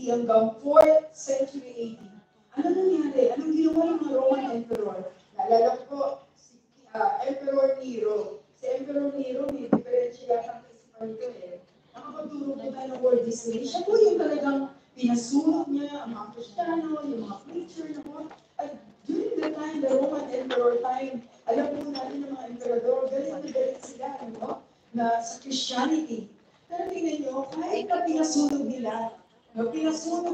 hanggang 4th century AD. Ano nangyari? Anong ginawa ng mga Roman Emperor? Naalala ko po, si Emperor Nero. Si Emperor Nero, may diferensya yata ang isipan nito eh. Nakapagturo po tayo ng world history. Siya po yung talagang pinasulot niya ang mga Kristiyano, yung mga preacher na po. At during the time, the Roman Emperor time, alam po natin ng mga emperador, galing sila, ano? Na sa Christianity. Pero tingnan nyo, kahit na pinasunog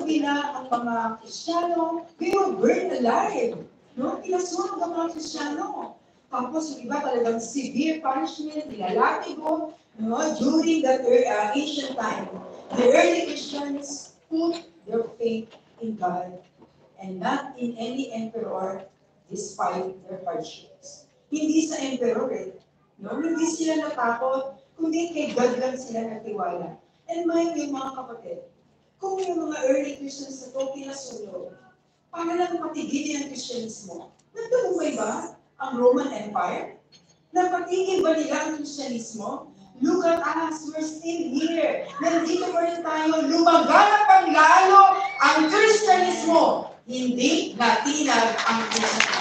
nila ang mga Kristiyano, they were burned alive. No? Pinasunog ang mga Kristiyano. Tapos yung iba talagang severe punishment, nilalatigo, no? During that ancient time. The early Christians put their faith in God and not in any emperor despite their hardships. Hindi sa emperor eh. No? Hindi sila natakot, kundi kay God lang sila nagtiwala. And mind you, mga kapatid, kung yung mga early Christians na ito pinasunog, para lang patigilin ang Christianismo, nagtagumpay ba ang Roman Empire? Napatigil ba nila ang Christianismo? Look at us, we're still here. Nandito pa rin tayo, lumaganap ang lalo ang Christianismo. Hindi natinag ang Christianismo.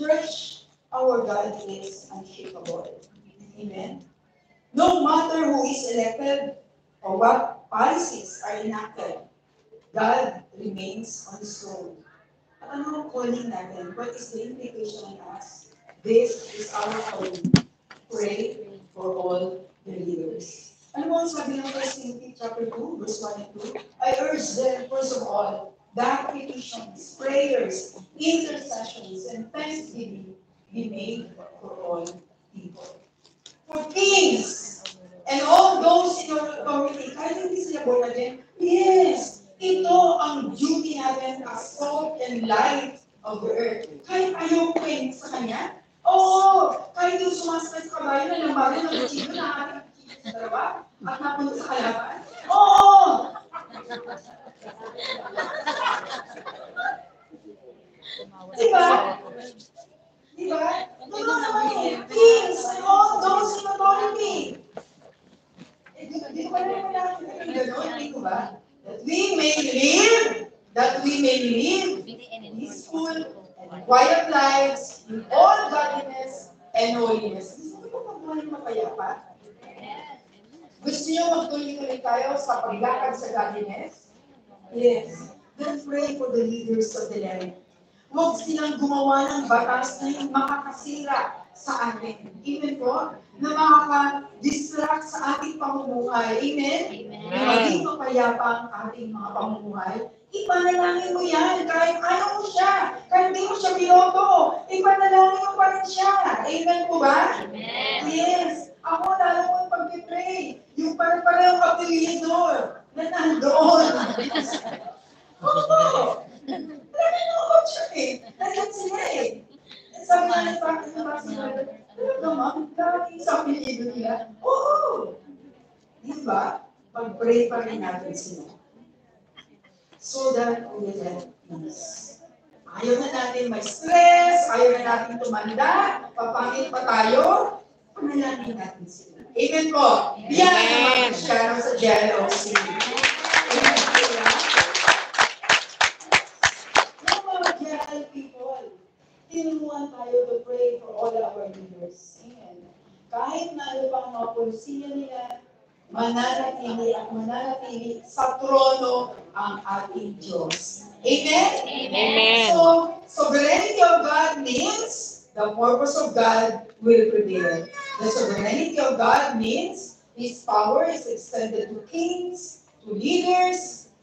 Church, our God is unshakable. Amen. No matter who is elected or what policies are enacted, God remains on His throne. At ano ang calling natin? What is the invitation on us? This is our calling. Pray for all the leaders. Ano mo ang sabi ng 1 Timothy chapter 2, verse 1 and 2? I urge them, first of all, that petitions, prayers, intercessions, and thanksgiving be made for all people. For kings and all those in your authority, kahit hindi sila born again, yes, ito ang duty natin as salt and light of the earth. Kahit ayaw ko sa kanya, oo, kahit yung sumasakay sa kabayo na lambagan ng kuchilo na ating kuchilo sa dalawa at napunta sa kalaban, oo! Diba? Diba? Kings and all those in authority. Di ko pa naman natin gano'n, hindi ko ba? That we may live peaceful and quiet lives in all godliness and holiness. Gusto niyo ba magmahal mapayapa? Gusto niyo magtuloy-tuloy tayo sa paglakad sa godliness? Yes. Then pray for the leaders of the land. Huwag silang gumawa ng batas na yung makakasira sa atin. Amen po? Na makaka-distract sa ating pamumuhay. Amen? Amen. Maging mapayapa ang ating mga pamumuhay. Ipanalangin mo yan. Kahit ayaw mo siya. Kahit hindi mo siya binoto. Ipanalangin mo pa rin siya. Amen po ba? Amen. Yes. Ako lalo mo yung pag-pray. Yung parang apelidor na nandoon. Oo. Nanonood siya eh. Nandiyan sila eh. Sabi nga ng practice na practice na, ano naman, lagi sa apelido nila. Oo! Di ba? Pag-pray pa rin natin sila. So that we will have peace. Ayaw na natin may stress, ayaw na natin tumanda, papangit pa tayo, panalangin natin sila. Amen po. Yan ang mga Kristiyano sa GLOC. Tinuruan tayo to pray for all our leaders. Amen. Kahit na ano pang mga polisiya nila, mananatili sa trono ang ating Diyos. Amen? Amen. So, sovereignty of God means the purpose of God will prevail. The sovereignty of God means His power is extended to kings, to leaders.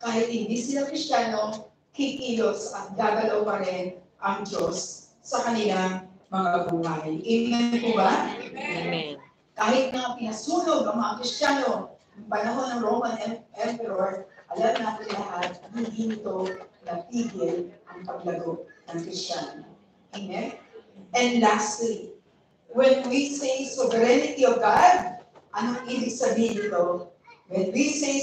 Kahit hindi sila Kristiyano, kikilos at gagalaw pa rin ang Diyos sa kanilang mga buhay. Amen po ba? Amen. Kahit na pinasunog ang mga Kristiyano ng panahon ng Roman Emperor, alam natin lahat, hindi ito napigil ang paglago ng Kristiyano. Amen? And lastly, when we say sovereignty of God, anong ibig sabihin ito? When we say